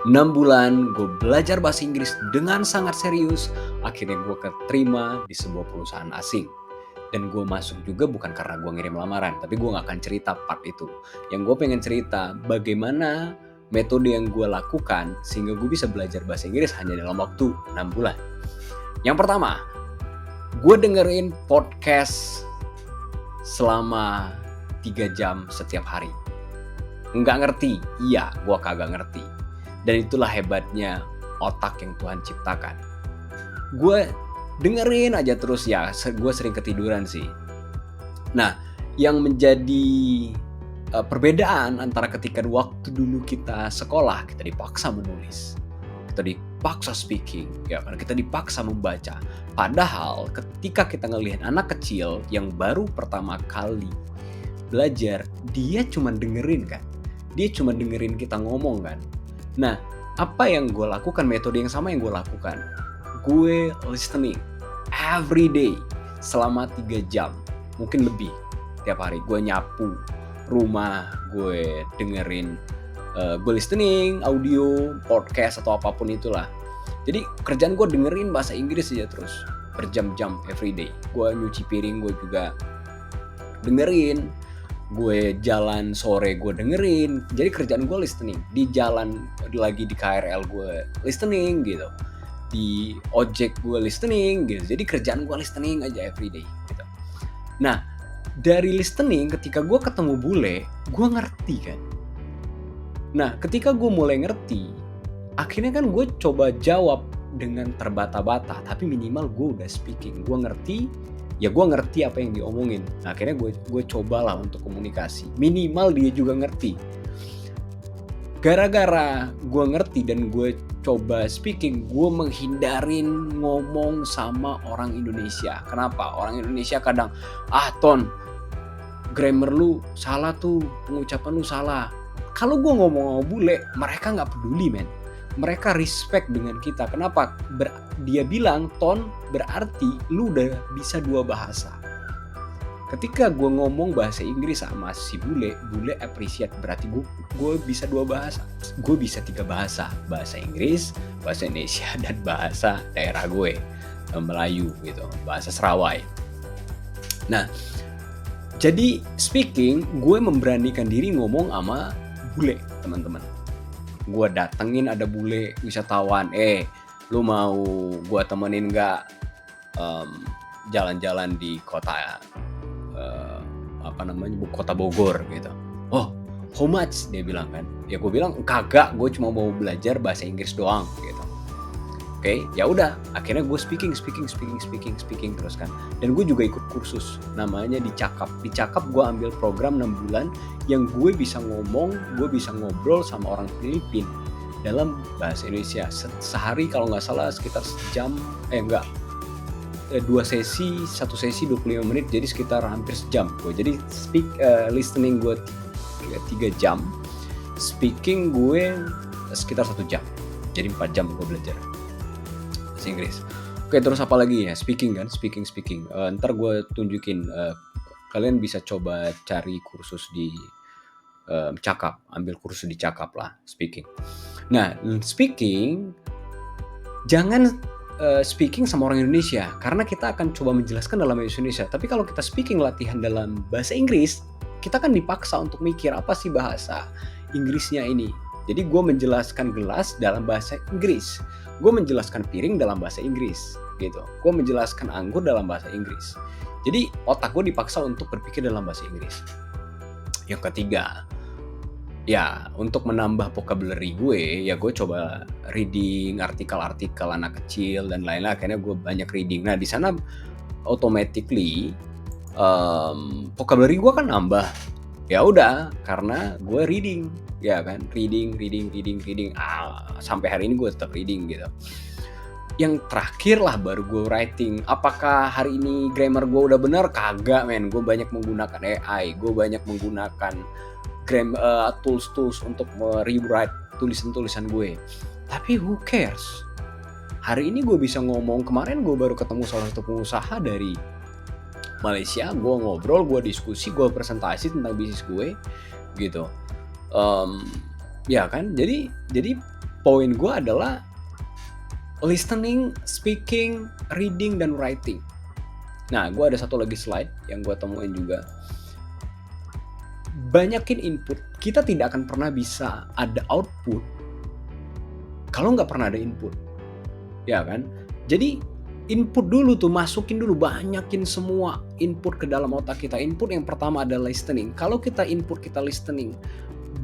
6 bulan gue belajar bahasa Inggris dengan sangat serius. Akhirnya gue keterima di sebuah perusahaan asing. Dan gue masuk juga bukan karena gue ngirim lamaran, tapi gue gak akan cerita part itu. Yang gue pengen cerita bagaimana metode yang gue lakukan sehingga gue bisa belajar bahasa Inggris hanya dalam waktu 6 bulan. Yang pertama, gue dengerin podcast selama 3 jam setiap hari. Nggak ngerti? Iya, gue kagak ngerti. Dan itulah hebatnya otak yang Tuhan ciptakan. Gue dengerin aja terus ya, gue sering ketiduran sih. Nah, yang menjadi perbedaan antara ketika waktu dulu kita sekolah, kita dipaksa menulis, kita dipaksa speaking, ya kan, kita dipaksa membaca. Padahal ketika kita ngelihat anak kecil yang baru pertama kali belajar, dia cuma dengerin kan, dia cuma dengerin kita ngomong kan. Nah, apa yang gue lakukan, metode yang sama yang gue lakukan, gue listening every day selama 3 jam, mungkin lebih tiap hari. Gue nyapu rumah, gue dengerin, gue listening audio, podcast atau apapun itulah. Jadi kerjaan gue dengerin bahasa Inggris aja terus berjam-jam every day. Gue nyuci piring gue juga dengerin, gue jalan sore gue dengerin. Jadi kerjaan gue listening. Di jalan lagi di KRL gue listening gitu, di ojek gue listening gitu. Jadi kerjaan gue listening aja everyday gitu. Nah, dari listening ketika gue ketemu bule, gue ngerti kan. Nah, ketika gue mulai ngerti, akhirnya kan gue coba jawab dengan terbata-bata, tapi minimal gue udah speaking. Gue ngerti, ya gue ngerti apa yang diomongin. Nah, akhirnya gue cobalah untuk komunikasi. Minimal dia juga ngerti. Gara-gara gue ngerti dan gue coba speaking, gue menghindarin ngomong sama orang Indonesia. Kenapa? Orang Indonesia kadang, Ton, grammar lu salah tuh, pengucapan lu salah. Kalau gue ngomong sama bule, mereka gak peduli men. Mereka respect dengan kita. Kenapa? Dia bilang, Ton, berarti lu udah bisa 2 bahasa. Ketika gue ngomong bahasa Inggris sama si bule appreciate, berarti gue bisa 2 bahasa. Gue bisa 3 bahasa. Bahasa Inggris, bahasa Indonesia, dan bahasa daerah gue, Melayu gitu, bahasa Serawai. Nah, jadi speaking, gue memberanikan diri ngomong sama bule, teman-teman. Gue datengin ada bule wisatawan, lu mau gue temenin gak jalan-jalan di kota kota Bogor gitu. Oh, how much? Dia bilang kan. Ya gue bilang kagak, gue cuma mau belajar bahasa Inggris doang gitu. Oke, ya udah. Akhirnya gue speaking terus kan. Dan gue juga ikut kursus namanya Dicakap. Dicakap gue ambil program 6 bulan yang gue bisa ngomong, gue bisa ngobrol sama orang Filipina dalam bahasa Indonesia. Sehari kalau nggak salah sekitar sejam, 2 sesi, 1 sesi 25 menit, jadi sekitar hampir sejam. Jadi listening gue 3 jam, speaking gue sekitar 1 jam. Jadi 4 jam gue belajar bahasa Inggris. Oke, terus apa lagi ya? Speaking kan, speaking. Ntar gue tunjukin, kalian bisa coba cari kursus di Cakap, ambil kursus di Cakap lah, speaking. Nah, speaking, jangan speaking sama orang Indonesia, karena kita akan coba menjelaskan dalam bahasa Indonesia. Tapi kalau kita speaking latihan dalam bahasa Inggris, kita kan dipaksa untuk mikir apa sih bahasa Inggrisnya ini. Jadi gue menjelaskan gelas dalam bahasa Inggris, gue menjelaskan piring dalam bahasa Inggris gitu, gue menjelaskan anggur dalam bahasa Inggris. Jadi otak gue dipaksa untuk berpikir dalam bahasa Inggris. Yang ketiga, ya untuk menambah vocabulary gue, ya gue coba reading artikel-artikel anak kecil dan lain-lain. Akhirnya gue banyak reading. Nah, di sana automatically vocabulary gue kan nambah. Ya udah, karena gue reading, ya kan, reading. Sampai hari ini gue tetap reading gitu. Yang terakhir lah baru gue writing. Apakah hari ini grammar gue udah benar? Kagak men, gue banyak menggunakan AI, gue banyak menggunakan tools untuk rewrite tulisan-tulisan gue. Tapi who cares? Hari ini gue bisa ngomong. Kemarin gue baru ketemu salah satu pengusaha dari Malaysia, gue ngobrol, gue diskusi, gue presentasi tentang bisnis gue gitu. Ya kan, jadi poin gue adalah listening, speaking, reading, dan writing. Nah, gue ada satu lagi slide yang gue temuin juga. Banyakin input. Kita tidak akan pernah bisa ada output kalau nggak pernah ada input. Ya kan? Jadi input dulu tuh, masukin dulu, banyakin semua input ke dalam otak kita. Input yang pertama adalah listening. Kalau kita input, kita listening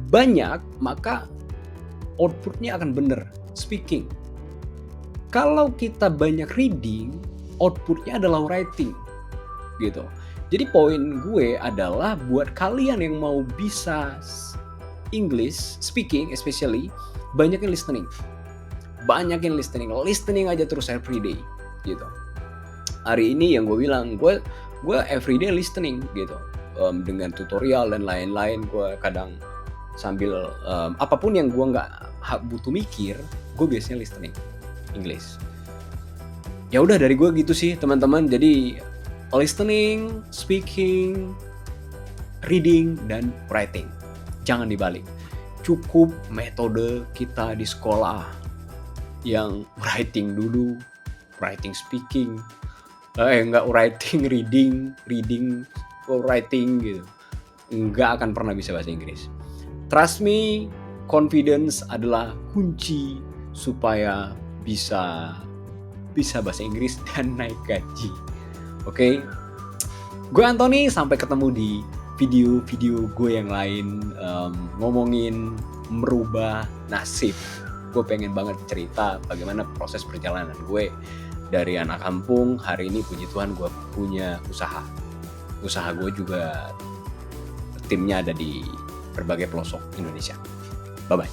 banyak, maka outputnya akan bener, speaking. Kalau kita banyak reading, outputnya adalah writing, gitu. Jadi poin gue adalah buat kalian yang mau bisa English, speaking especially, banyakin listening. Banyakin listening aja terus everyday, gitu. Hari ini yang gue bilang, gue everyday listening, gitu. Dengan tutorial dan lain-lain, gue kadang sambil apapun yang gue nggak butuh mikir, gue biasanya listening English. Ya udah, dari gue gitu sih teman-teman. Jadi listening, speaking, reading, dan writing. Jangan dibalik. Cukup metode kita di sekolah yang writing dulu, writing, speaking, enggak writing, reading, writing gitu. Enggak akan pernah bisa bahasa Inggris. Trust me, confidence adalah kunci supaya bisa bahasa Inggris dan naik gaji. Oke, gue Anthony, sampai ketemu di video-video gue yang lain, ngomongin merubah nasib. Gue pengen banget cerita bagaimana proses perjalanan gue dari anak kampung. Hari ini puji Tuhan gue punya usaha gue juga timnya ada di berbagai pelosok Indonesia. Bye-bye.